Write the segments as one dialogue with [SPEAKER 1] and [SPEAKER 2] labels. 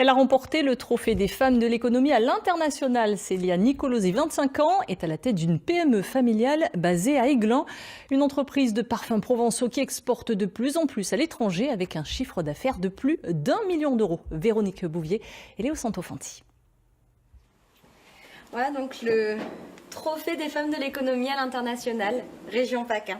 [SPEAKER 1] Elle a remporté le trophée des femmes de l'économie à l'international. Célia Nicolosi, 25 ans, est à la tête d'une PME familiale basée à Aiglun, une entreprise de parfums provençaux qui exporte de plus en plus à l'étranger avec un chiffre d'affaires de plus d'1 million d'euros. Véronique Bouvier et Léo Santofanti.
[SPEAKER 2] Voilà donc le trophée des femmes de l'économie à l'international, région PACA.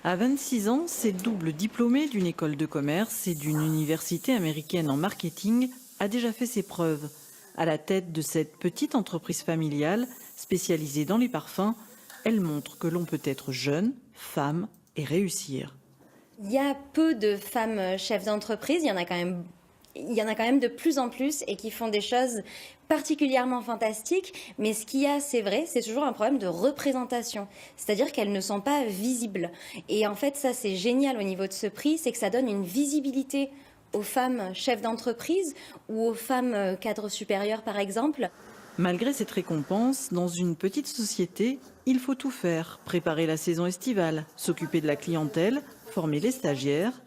[SPEAKER 3] À 26 ans, cette double diplômée d'une école de commerce et d'une université américaine en marketing a déjà fait ses preuves. À la tête de cette petite entreprise familiale spécialisée dans les parfums, elle montre que l'on peut être jeune, femme et réussir.
[SPEAKER 2] Il y a peu de femmes chefs d'entreprise, il y en a quand même de plus en plus et qui font des choses particulièrement fantastiques. Mais ce qu'il y a, c'est vrai, c'est toujours un problème de représentation. C'est-à-dire qu'elles ne sont pas visibles. Et en fait, ça, c'est génial au niveau de ce prix, c'est que ça donne une visibilité aux femmes chefs d'entreprise ou aux femmes cadres supérieurs, par exemple.
[SPEAKER 3] Malgré cette récompense, dans une petite société, il faut tout faire. Préparer la saison estivale, s'occuper de la clientèle, former les stagiaires.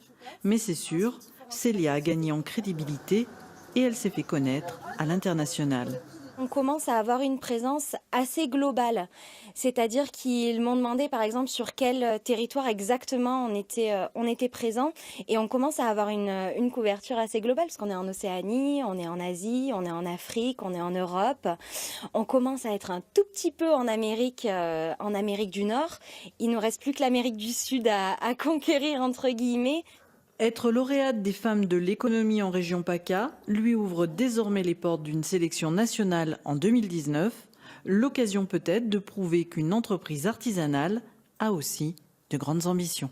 [SPEAKER 3] Mais c'est sûr, Célia a gagné en crédibilité et elle s'est fait connaître à l'international.
[SPEAKER 2] On commence à avoir une présence assez globale, c'est-à-dire qu'ils m'ont demandé par exemple sur quel territoire exactement on était présent et on commence à avoir une couverture assez globale parce qu'on est en Océanie, on est en Asie, on est en Afrique, on est en Europe, on commence à être un tout petit peu en Amérique du Nord, il nous reste plus que l'Amérique du Sud à conquérir entre guillemets.
[SPEAKER 3] Être lauréate des femmes de l'économie en région PACA lui ouvre désormais les portes d'une sélection nationale en 2019. L'occasion peut-être de prouver qu'une entreprise artisanale a aussi de grandes ambitions.